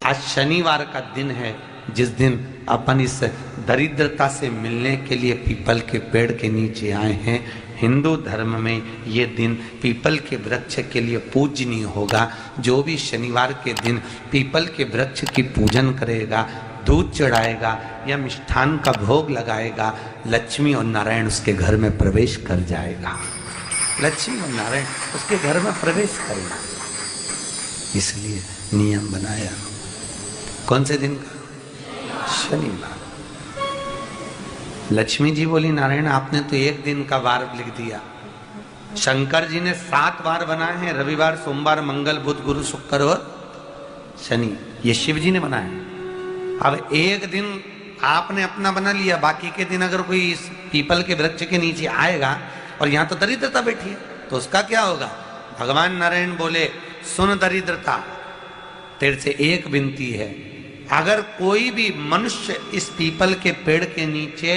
आज शनिवार का दिन है, जिस दिन अपन इस दरिद्रता से मिलने के लिए पीपल के पेड़ के नीचे आए हैं। हिंदू धर्म में ये दिन पीपल के वृक्ष के लिए पूजनीय होगा। जो भी शनिवार के दिन पीपल के वृक्ष की पूजन करेगा, दूध चढ़ाएगा या मिष्ठान का भोग लगाएगा, लक्ष्मी और नारायण उसके घर में प्रवेश कर जाएगा। लक्ष्मी और नारायण उसके घर में प्रवेश करेगा। इसलिए नियम बनाया। कौन से दिन का? शनिवार। लक्ष्मी जी बोली, नारायण आपने तो एक दिन का वार लिख दिया। शंकर जी ने 7 वार बनाए हैं, रविवार, सोमवार, मंगल, बुध, गुरु, शुक्र और शनि। ये शिव जी ने बनाया। अब एक दिन आपने अपना बना लिया, बाकी के दिन अगर कोई इस पीपल के वृक्ष के नीचे आएगा और यहाँ तो दरिद्रता बैठी है, तो उसका क्या होगा? भगवान नारायण बोले, सुन दरिद्रता, तेरे से एक विनती है, अगर कोई भी मनुष्य इस पीपल के पेड़ के नीचे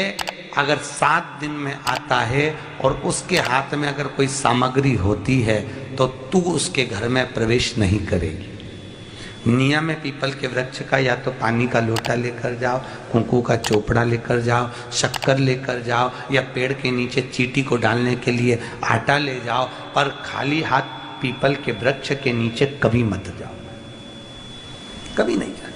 अगर 7 दिन में आता है और उसके हाथ में अगर कोई सामग्री होती है तो तू उसके घर में प्रवेश नहीं करेगी। नियम है पीपल के वृक्ष का, या तो पानी का लोटा लेकर जाओ, कुंकू का चोपड़ा लेकर जाओ, शक्कर लेकर जाओ, या पेड़ के नीचे चींटी को डालने के लिए आटा ले जाओ, पर खाली हाथ पीपल के वृक्ष के नीचे कभी मत जाओ, कभी नहीं जाओ।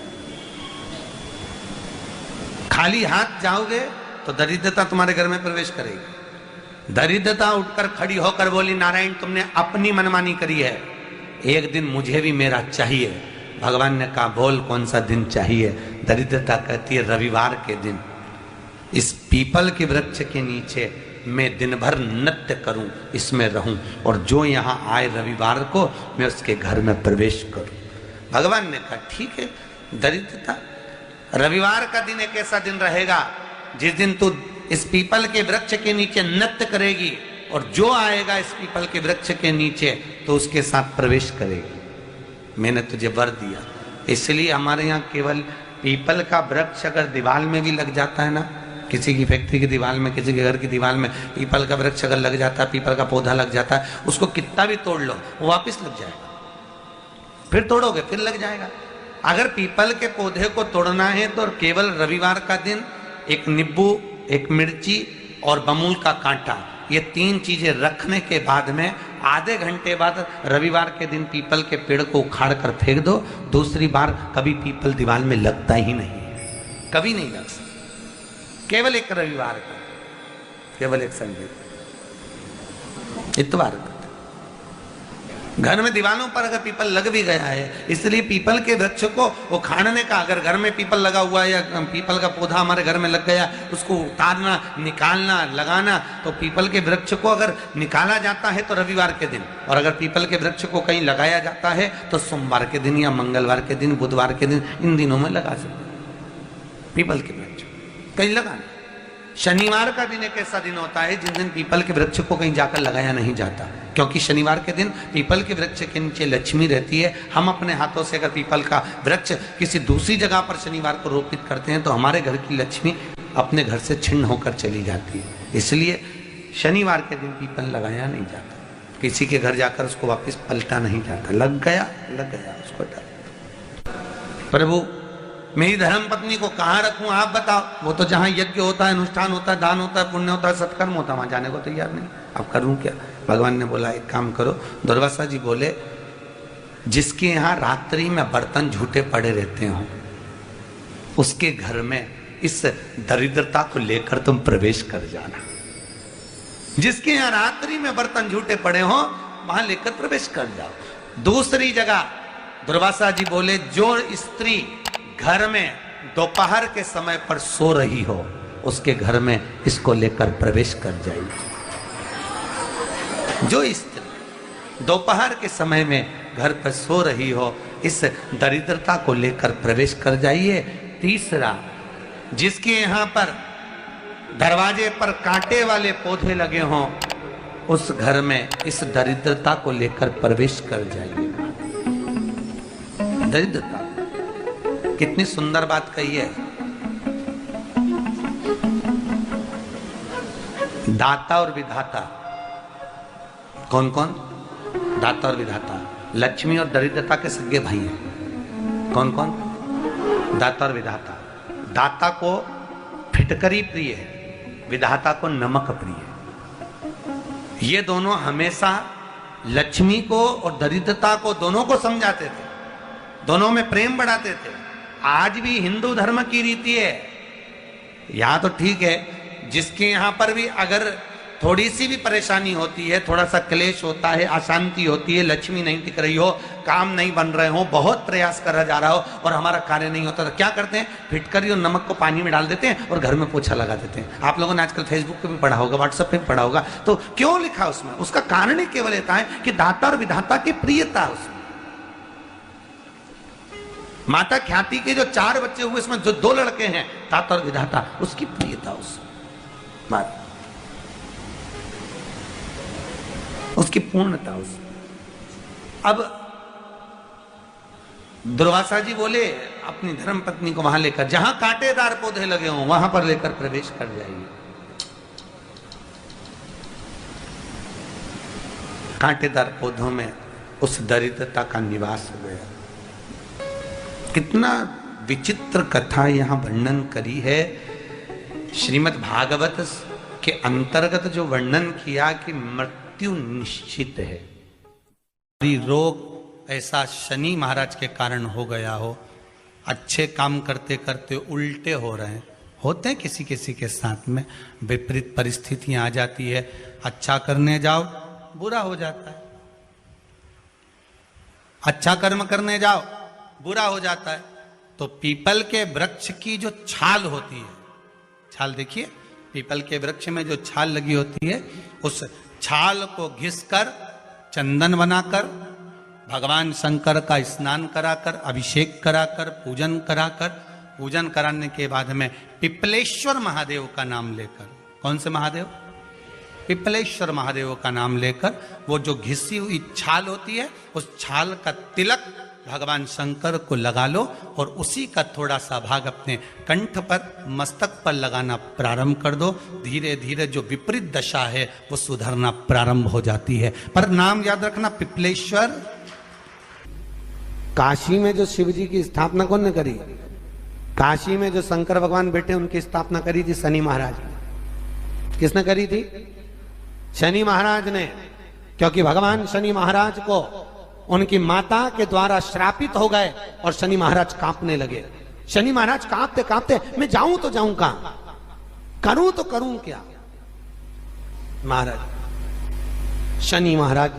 खाली हाथ जाओगे तो दरिद्रता तुम्हारे घर में प्रवेश करेगी। दरिद्रता उठकर खड़ी होकर बोली, नारायण तुमने अपनी मनमानी करी है, एक दिन मुझे भी मेरा चाहिए। भगवान ने कहा, बोल कौन सा दिन चाहिए? दरिद्रता कहती है, रविवार के दिन इस पीपल के वृक्ष के नीचे मैं दिन भर नृत्य करूं, इसमें रहूं, और जो यहाँ आए रविवार को मैं उसके घर में प्रवेश करूं। भगवान ने कहा, ठीक है। दरिद्रता, रविवार का दिन एक ऐसा दिन रहेगा जिस दिन तू इस पीपल के वृक्ष के नीचे नृत्य करेगी, और जो आएगा इस पीपल के वृक्ष के नीचे तो उसके साथ प्रवेश करेगी। मैंने तुझे वर दिया। इसलिए हमारे यहाँ केवल पीपल का वृक्ष अगर दीवार में भी लग जाता है ना, किसी की फैक्ट्री की दीवार में, किसी के घर की दीवार में पीपल का वृक्ष अगर लग जाता है, पीपल का पौधा लग जाता है, उसको कितना भी तोड़ लो वो वापस लग जाएगा। फिर तोड़ोगे फिर लग जाएगा। अगर पीपल के पौधे को तोड़ना है तो केवल रविवार का दिन एक नींबू, एक मिर्ची और बमूल का कांटा, ये 3 चीजें रखने के बाद में आधे घंटे बाद रविवार के दिन पीपल के पेड़ को उखाड़ कर फेंक दो। दूसरी बार कभी पीपल दीवार में लगता ही नहीं, कभी नहीं लग सकता। केवल एक रविवार का, केवल एक संडे, इतवार का। घर में दीवारों पर अगर पीपल लग भी गया है, इसलिए पीपल के वृक्ष को उखाड़ने का, अगर घर में पीपल लगा हुआ है या पीपल का पौधा हमारे घर में लग गया, उसको उतारना, निकालना, लगाना, तो पीपल के वृक्ष को अगर निकाला जाता है तो रविवार के दिन, और अगर पीपल के वृक्ष को कहीं लगाया जाता है तो सोमवार के दिन या मंगलवार के दिन, बुधवार के दिन, इन दिनों में लगा सकते पीपल के वृक्ष कहीं लगाना। शनिवार का दिन एक ऐसा दिन होता है जिस दिन पीपल के वृक्ष को कहीं जाकर लगाया नहीं जाता, क्योंकि शनिवार के दिन पीपल के वृक्ष के नीचे लक्ष्मी रहती है। हम अपने हाथों से अगर पीपल का वृक्ष किसी दूसरी जगह पर शनिवार को रोपित करते हैं तो हमारे घर की लक्ष्मी अपने घर से छिन्न होकर चली जाती है। इसलिए शनिवार के दिन पीपल लगाया नहीं जाता, किसी के घर जाकर उसको वापस पलटा नहीं जाता। लग गया उसको डाल। प्रभु मेरी धर्म पत्नी को कहाँ रखूं आप बताओ? वो तो जहाँ यज्ञ होता है, अनुष्ठान होता है, दान होता है, पुण्य होता है, सत्कर्म होता है, वहां जाने को तैयार नहीं। अब करूं क्या? भगवान ने बोला, एक काम करो। दुर्वासा जी बोले, जिसके यहाँ रात्रि में बर्तन झूठे पड़े रहते हो उसके घर में इस दरिद्रता को लेकर तुम प्रवेश कर जाना। जिसके यहाँ रात्रि में बर्तन झूठे पड़े हो वहां लेकर प्रवेश कर जाओ। दूसरी जगह दुर्वासा जी बोले, जो स्त्री घर में दोपहर के समय पर सो रही हो उसके घर में इसको लेकर प्रवेश कर जाइए। जो स्त्री दोपहर के समय में घर पर सो रही हो, इस दरिद्रता को लेकर प्रवेश कर जाइए। तीसरा, जिसके यहाँ पर दरवाजे पर कांटे वाले पौधे लगे हों उस घर में इस दरिद्रता को लेकर प्रवेश कर जाइए। दरिद्रता, कितनी सुंदर बात कही है। दाता और विधाता, कौन कौन? दाता और विधाता। लक्ष्मी और दरिद्रता के सगे भाई हैं। कौन कौन? दाता और विधाता। दाता को फिटकरी प्रिय है, विधाता को नमक प्रिय है। ये दोनों हमेशा लक्ष्मी को और दरिद्रता को दोनों को समझाते थे, दोनों में प्रेम बढ़ाते थे। आज भी हिंदू धर्म की रीति है, यहां तो ठीक है, जिसके यहां पर भी अगर थोड़ी सी भी परेशानी होती है, थोड़ा सा क्लेश होता है, अशांति होती है, लक्ष्मी नहीं टिक रही हो, काम नहीं बन रहे हो, बहुत प्रयास करा जा रहा हो और हमारा कार्य नहीं होता, तो क्या करते हैं? फिटकरी और नमक को पानी में डाल देते हैं और घर में पोछा लगा देते हैं। आप लोगों ने आजकल फेसबुक पे भी पढ़ा होगा, व्हाट्सएप पे भी पढ़ा होगा। तो क्यों लिखा उसमें? उसका कारण ही केवल इतना है कि दाता और विधाता की प्रियता उसमें। माता ख्याति के जो 4 बच्चे हुए, इसमें जो 2 लड़के हैं, दाता और विधाता, उसकी प्रियता उसमें, उसकी पूर्णता उसमें। अब दुर्वासा जी बोले अपनी धर्म पत्नी को वहां लेकर, जहां कांटेदार पौधे लगे हों वहां पर लेकर प्रवेश कर जाइए। कांटेदार पौधों में उस दरिद्रता का निवास हो गया। कितना विचित्र कथा यहां वर्णन करी है। श्रीमद् भागवत के अंतर्गत जो वर्णन किया कि मृत्यु निश्चित है, रोग ऐसा शनि महाराज के कारण हो गया हो, अच्छे काम करते करते उल्टे हो रहे हैं, होते हैं किसी किसी के साथ में, विपरीत परिस्थितियां आ जाती है, अच्छा करने जाओ बुरा हो जाता है, अच्छा कर्म करने जाओ बुरा हो जाता है। तो पीपल के वृक्ष की जो छाल होती है, छाल देखिए, पीपल के वृक्ष में जो छाल लगी होती है, उस छाल को घिसकर चंदन बनाकर भगवान शंकर का स्नान कराकर, अभिषेक कराकर, पूजन कराकर, पूजन कराने के बाद में पिपलेश्वर महादेव का नाम लेकर, कौन से महादेव? पिपलेश्वर महादेव का नाम लेकर वो जो घिसी हुई छाल होती है, उस छाल का तिलक भगवान शंकर को लगा लो और उसी का थोड़ा सा भाग अपने कंठ पर, मस्तक पर लगाना प्रारंभ कर दो। धीरे धीरे जो विपरीत दशा है वो सुधरना प्रारंभ हो जाती है। पर नाम याद रखना, पिपलेश्वर। काशी में जो शिव जी की स्थापना कौन ने करी? काशी में जो शंकर भगवान बैठे उनकी स्थापना करी थी शनि महाराज ने। किसने करी थी? शनि महाराज ने। क्योंकि भगवान शनि महाराज को उनकी माता के द्वारा श्रापित हो गए और शनि महाराज कांपने लगे। शनि महाराज कांपते कांपते, मैं जाऊं तो जाऊं कहां, करूं तो करूं क्या? महाराज, शनि महाराज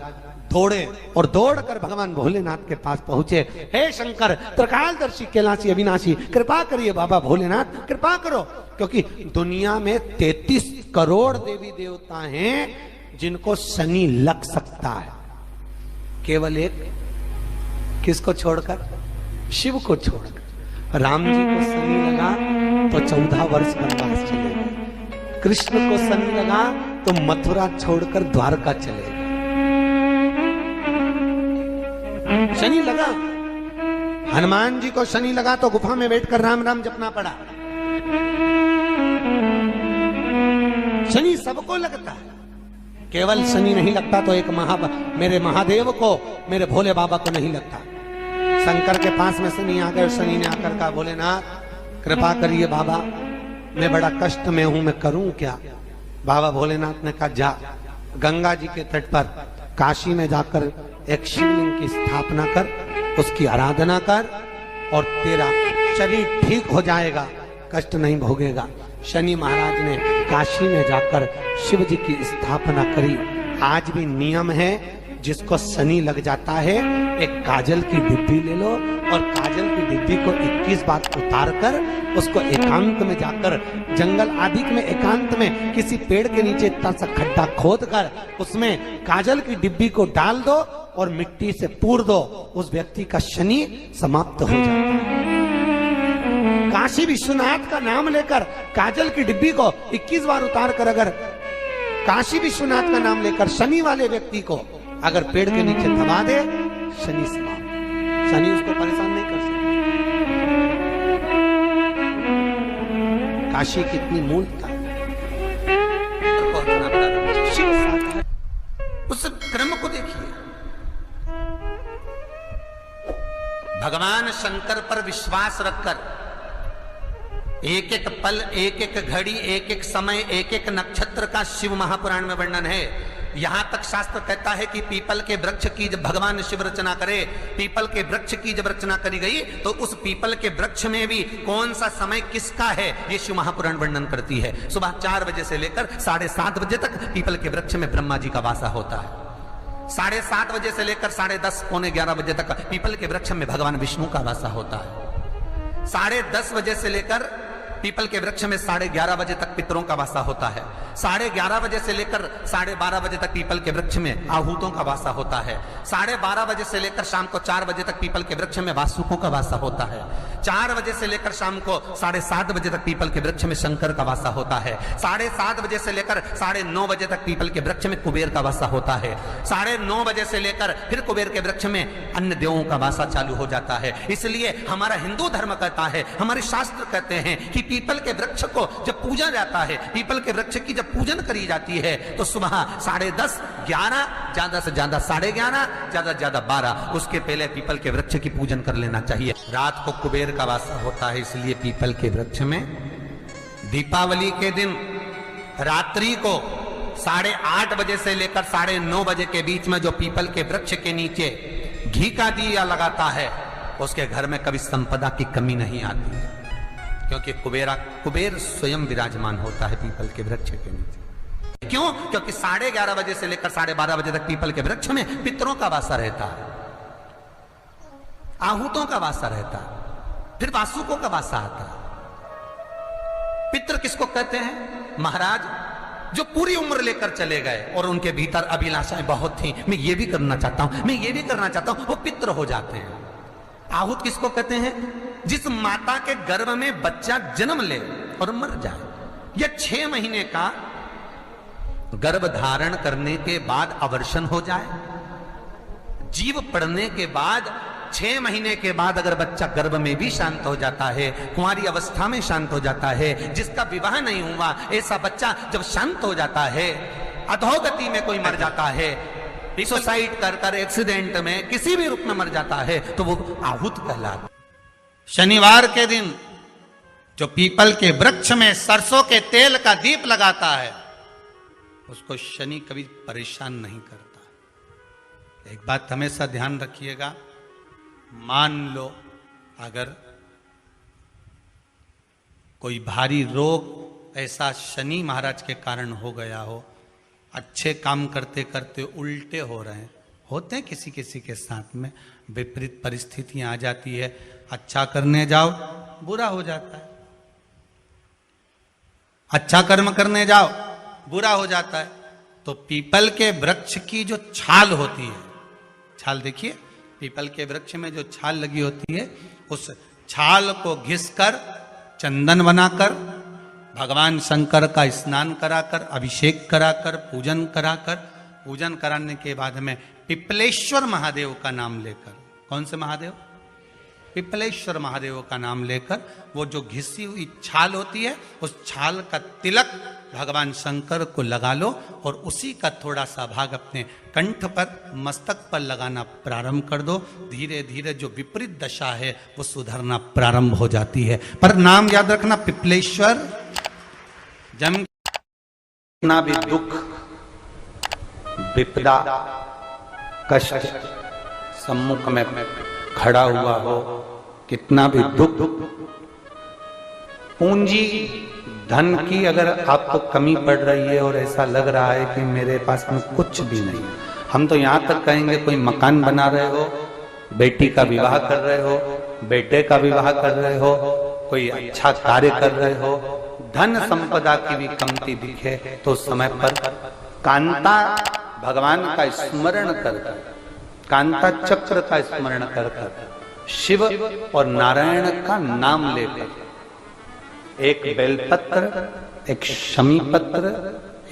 दौड़े और दौड़कर भगवान भोलेनाथ के पास पहुंचे। हे शंकर, त्रिकालदर्शी, कैलाशी, अविनाशी, कृपा करिए बाबा भोलेनाथ, कृपा करो। क्योंकि दुनिया में 33 करोड़ देवी देवता हैं जिनको शनि लग सकता है, केवल एक, किसको छोड़कर? शिव को छोड़कर। राम जी को शनि लगा तो 14 वर्ष वनवास चले गए। कृष्ण को शनि लगा तो मथुरा छोड़कर द्वारका चले गए। शनि लगा। हनुमान जी को शनि लगा तो गुफा में बैठकर राम राम जपना पड़ा। शनि सबको लगता है, केवल शनि नहीं लगता तो एक मेरे महादेव को, मेरे भोले बाबा को नहीं लगता। शंकर के पास में शनि आ गए। शनि ने आकर कहा, भोलेनाथ कृपा करिए बाबा, मैं बड़ा कष्ट में हूं, मैं करूं क्या? बाबा भोलेनाथ ने कहा, जा गंगा जी के तट पर काशी में जाकर एक शिवलिंग की स्थापना कर, उसकी आराधना कर और तेरा शरीर ठीक हो जाएगा, कष्ट नहीं भोगेगा। शनि महाराज ने काशी में जाकर शिव जी की स्थापना करी। आज भी नियम है, जिसको शनि लग जाता है एक काजल की डिब्बी ले लो और काजल की डिब्बी को 21 बार उतार कर उसको एकांत में जाकर, जंगल आदि में एकांत में किसी पेड़ के नीचे इतना सा खड्डा खोद कर उसमें काजल की डिब्बी को डाल दो और मिट्टी से पूर दो, उस व्यक्ति का शनि समाप्त हो जाता है। काशी विश्वनाथ का नाम लेकर काजल की डिब्बी को 21 बार उतार कर अगर काशी विश्वनाथ का नाम लेकर शनि वाले व्यक्ति को अगर पेड़ के नीचे दबा दे, शनि समाप्त, शनि उसको परेशान नहीं कर सकता। काशी कितनी मूलता, उस क्रम को देखिए। भगवान शंकर पर विश्वास रखकर एक एक पल, एक एक घड़ी, एक एक समय, एक एक नक्षत्र का शिव महापुराण में वर्णन है। यहां तक शास्त्र कहता है कि पीपल के वृक्ष की जब भगवान शिव रचना करे, पीपल के वृक्ष की जब रचना करी गई तो उस पीपल के वृक्ष में भी कौन सा समय किसका है, ये शिव महापुराण वर्णन करती है। सुबह 4 बजे से लेकर 7:30 बजे तक पीपल के वृक्ष में ब्रह्मा जी का वासा होता है। 7:30 बजे से लेकर 10:30 पौने 11 बजे तक पीपल के वृक्ष में भगवान विष्णु का वासा होता है। 10:30 बजे से लेकर पीपल के वृक्ष में 11:30 बजे तक पितरों का वासा होता है। 11:30 बजे से लेकर 12:30 बजे तक पीपल के वृक्ष में आहूतों का वासा होता है। 12:30 बजे से लेकर शाम को 4 बजे तक पीपल के वृक्ष में वासुकों का वासा होता है। 4 बजे से लेकर शाम को 7:30 बजे तक पीपल के वृक्ष में शंकर का वासा होता है। 7:30 बजे से लेकर 9:30 बजे तक पीपल के वृक्ष में कुबेर का वासा होता है। 9:30 बजे से लेकर फिर कुबेर के वृक्ष में अन्य देवों का वासा चालू हो जाता है। इसलिए हमारा हिंदू धर्म कहता है, हमारे शास्त्र कहते हैं कि पीपल के वृक्ष को जब पूजा जाता है, पीपल के वृक्ष की जब पूजन करी जाती है तो सुबह 10:30, 11, ज्यादा से ज्यादा 11:30, ज्यादा से ज्यादा 12, उसके पहले पीपल के वृक्ष की पूजन कर लेना चाहिए। रात को कुबेर का वासा होता है, इसलिए पीपल के वृक्ष में दीपावली के दिन रात्रि को 8:30 बजे से लेकर 9:30 बजे के बीच में जो पीपल के वृक्ष के नीचे घी का दिया लगाता है, उसके घर में कभी संपदा की कमी नहीं आती है, क्योंकि कुबेर स्वयं विराजमान होता है पीपल के वृक्ष के नीचे। क्यों? क्योंकि 11:30 बजे से लेकर 12:30 बजे तक पीपल के वृक्ष में पितरों का वासा रहता है, आहूतों का वासा रहता है, फिर वासुकों का वासा आता है। पितृ किसको कहते हैं? महाराज जो पूरी उम्र लेकर चले गए और उनके भीतर अभिलाषाएं बहुत थी, मैं ये भी करना चाहता हूं, मैं ये भी करना चाहता हूं, वो पितृ हो जाते हैं। आहूत किसको कहते हैं? जिस माता के गर्भ में बच्चा जन्म ले और मर जाए, या 6 महीने का गर्भ धारण करने के बाद अवर्षण हो जाए, जीव पड़ने के बाद 6 महीने के बाद अगर बच्चा गर्भ में भी शांत हो जाता है, कुंवारी अवस्था में शांत हो जाता है, जिसका विवाह नहीं हुआ, ऐसा बच्चा जब शांत हो जाता है, अधोगति में कोई मर जाता है, सुसाइड कर एक्सीडेंट में किसी भी रूप में मर जाता है, तो वो आहूत कहलाता है। शनिवार के दिन जो पीपल के वृक्ष में सरसों के तेल का दीप लगाता है, उसको शनि कभी परेशान नहीं करता। एक बात हमेशा ध्यान रखिएगा, मान लो अगर कोई भारी रोग ऐसा शनि महाराज के कारण हो गया हो, अच्छे काम करते करते उल्टे हो रहे हैं, होते हैं किसी किसी के साथ में, विपरीत परिस्थितियां आ जाती है, अच्छा करने जाओ बुरा हो जाता है, अच्छा कर्म करने जाओ बुरा हो जाता है। तो पीपल के वृक्ष की जो छाल होती है, छाल देखिए, पीपल के वृक्ष में जो छाल लगी होती है, उस छाल को घिसकर चंदन बनाकर भगवान शंकर का स्नान कराकर, अभिषेक कराकर, पूजन कराने के बाद में पिपलेश्वर महादेव का नाम लेकर, कौन से महादेव? पिपलेश्वर महादेव का नाम लेकर वो जो घिसी हुई छाल होती है, उस छाल का तिलक भगवान शंकर को लगा लो और उसी का थोड़ा सा भाग अपने कंठ पर, मस्तक पर लगाना प्रारंभ कर दो। धीरे धीरे जो विपरीत दशा है वो सुधरना प्रारंभ हो जाती है। पर नाम याद रखना, पिपलेश्वर। जन्म कितना भी दुख, विपदा, कष्ट सम्मुख में खड़ा हुआ हो, कितना भी दुख, पूंजी धन की अगर आपको कमी पड़ रही है और ऐसा लग रहा है कि मेरे पास में कुछ भी नहीं, हम तो यहां तक कहेंगे कोई मकान बना रहे हो, बेटी का विवाह कर रहे हो, बेटे का विवाह कर रहे हो, कोई अच्छा कार्य कर रहे हो, धन संपदा की भी कमती दिखे तो समय पर कांता भगवान का स्मरण कर, कांता चक्र का स्मरण कर, शिव और नारायण का नाम लेकर, एक बेलपत्र, एक शमी पत्र,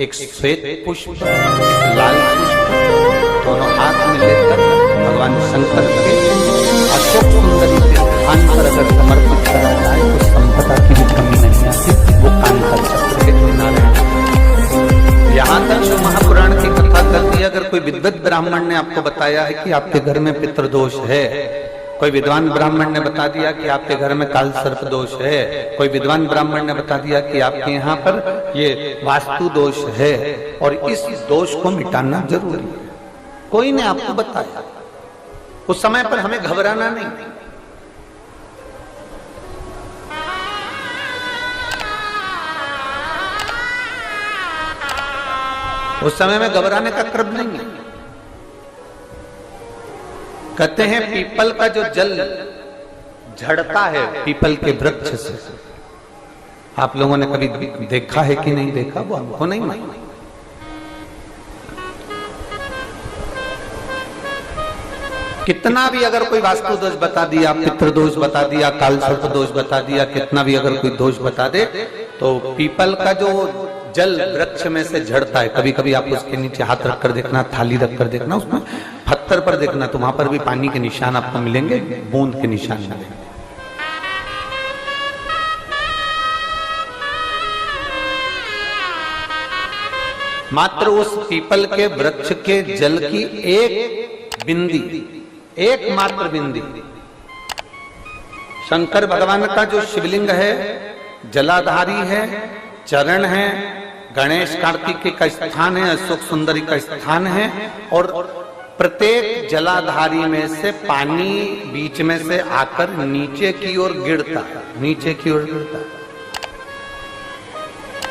एक श्वेत पुष्प, एक लाल पुष्प, दोनों हाथ में लेकर भगवान शंकर के अशोक सुंदरी के स्थान पर अगर समर्पित करा जाए तो संपदा की भी कमी नहीं आती। वो कांता चक्र के नारायण। यहाँ तक जो महापुराण की कथा करती है, अगर कोई विद्वत ब्राह्मण ने आपको बताया है कि आपके घर में पितृदोष है, कोई विद्वान ब्राह्मण ने बता दिया कि आपके घर में काल सर्प दोष है, कोई विद्वान ब्राह्मण ने बता दिया कि आपके यहाँ पर ये वास्तु दोष है, और इस दोष को मिटाना जरूरी है। कोई ने आपको बताया, उस समय पर हमें घबराना नहीं। उस समय में घबराने का क्रम नहीं है। कहते हैं पीपल का जो जल झड़ता है पीपल के वृक्ष से, आप लोगों ने कभी देखा है कि नहीं देखा, वो हमको नहीं मालूम। कितना भी अगर कोई वास्तु दोष बता दिया, पितृ दोष बता दिया, काल सर्प दोष बता दिया, कितना भी अगर कोई दोष बता दे, तो पीपल का जो जल वृक्ष में से झड़ता है, कभी कभी आप उसके नीचे हाथ रखकर देखना, थाली रखकर देखना, उसमें पत्थर पर देखना, तो वहां पर भी पानी के निशान आपको मिलेंगे, बूंद के निशान मिलेंगे। मात्र उस पीपल के वृक्ष के जल की एक बिंदी, एकमात्र बिंदी, शंकर भगवान का जो शिवलिंग है, जलाधारी है, चरण है, गणेश कार्तिकेय का स्थान है, अशोक सुंदरी का स्थान है, और प्रत्येक जलाधारी में से पानी बीच में से आकर नीचे की ओर गिरता है, नीचे की ओर गिरता है।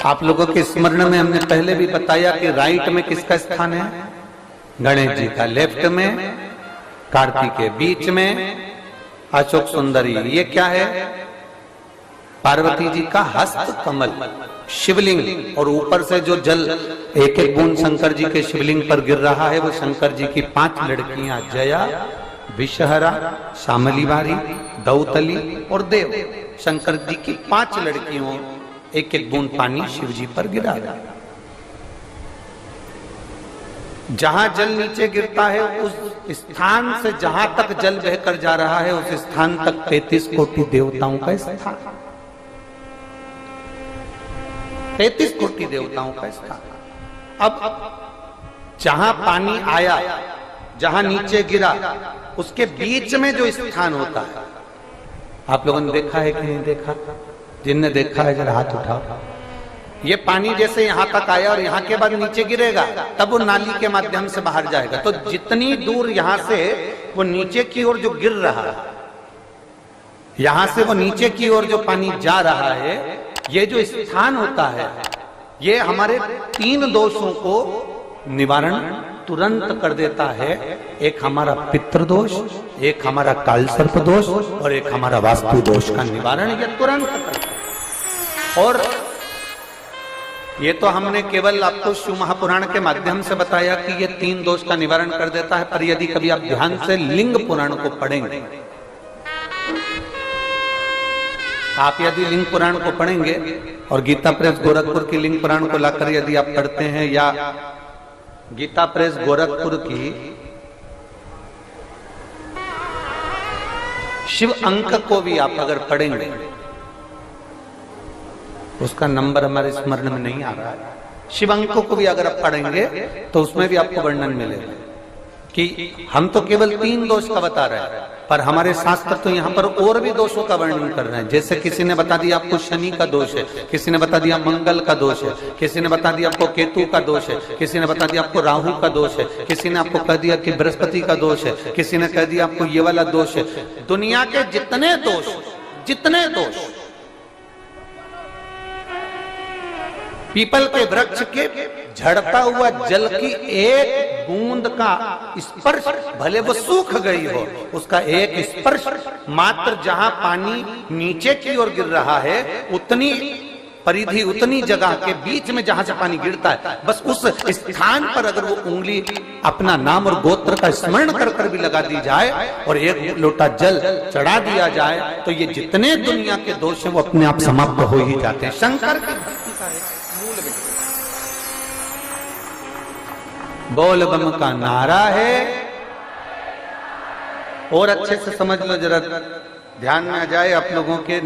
आप लोगों के स्मरण में हमने पहले भी बताया कि राइट में किसका स्थान है, गणेश जी का, लेफ्ट में कार्तिकेय, बीच में अशोक सुंदरी। ये क्या है, पार्वती जी का हस्त कमल शिवलिंग, और ऊपर से जो जल एक एक बूंद शंकर जी के शिवलिंग पर गिर रहा है, वो शंकर जी की 5 लड़कियां, जया, विषहरा, शामलीवारी, दौतली और देव, शंकर जी की 5 लड़कियों, एक एक बूंद पानी शिव जी पर गिरा रहा है। जहां जल नीचे गिरता है उस स्थान से जहां तक जल बहकर जा रहा है, उस स्थान तक 33 कोटि देवताओं का स्थान, 33 कोटि देवताओं का स्थान। अब जहां पानी आया, जहां नीचे गिरा, उसके बीच में जो स्थान होता है, आप लोगों ने देखा है कि नहीं देखा? जिनने देखा है जरा हाथ उठाओ। ये पानी जैसे यहां तक आया और यहां के बाद नीचे गिरेगा, तब वो नाली के माध्यम से बाहर जाएगा। तो जितनी दूर यहां से वो नीचे की ओर जो गिर रहा है, यहां से वो नीचे की ओर जो पानी जा रहा है, ये जो स्थान होता है, ये हमारे 3 दोषों को निवारण तुरंत कर देता है। एक हमारा पितृ दोष, एक हमारा काल सर्प दोष, और एक हमारा वास्तु दोष का निवारण ये तुरंत करता है। और ये तो हमने केवल आपको शिव महापुराण के माध्यम से बताया कि ये 3 दोष का निवारण कर देता है, पर यदि कभी आप ध्यान से लिंग पुराण को पढ़ेंगे, आप यदि लिंग पुराण को पढ़ेंगे और गीता प्रेस गोरखपुर की लिंग पुराण को लाकर यदि आप पढ़ते हैं, या गीता प्रेस गोरखपुर की शिव अंक को भी आप अगर पढ़ेंगे, उसका नंबर हमारे स्मरण में नहीं आ रहा है, शिव अंक को भी अगर आप पढ़ेंगे तो उसमें भी आपको वर्णन मिलेगा कि हम तो केवल 3 दोष का बता रहे हैं, पर हमारे शास्त्र तो यहाँ पर और भी दोषों का वर्णन कर रहे हैं। जैसे किसी ने बता दिया आपको शनि का दोष है, किसी ने बता दिया मंगल का दोष है, किसी ने बता दिया आपको केतु का दोष है, किसी ने बता दिया आपको राहु का दोष है, किसी ने आपको कह दिया कि बृहस्पति का दोष है, किसी ने कह दिया आपको ये वाला दोष है। दुनिया के जितने दोष पीपल के वृक्ष के झड़ता हुआ जल की एक बूंद का स्पर्श, भले वो सूख गई हो, उसका एक स्पर्श मात्र जहां पानी नीचे की ओर गिर रहा है, उतनी परिधि, उतनी जगह के बीच में जहां से पानी गिरता है, बस उस स्थान पर अगर वो उंगली अपना नाम और गोत्र का स्मरण कर कर भी लगा दी जाए और एक लोटा जल चढ़ा दिया जाए, तो ये जितने दुनिया के दोष हैं वो अपने आप समाप्त हो ही जाते हैं। शंकर की भक्ति का है मूल में बोल बम का नारा है। और अच्छे से समझ लो, जरा ध्यान में आ जाए आप लोगों के।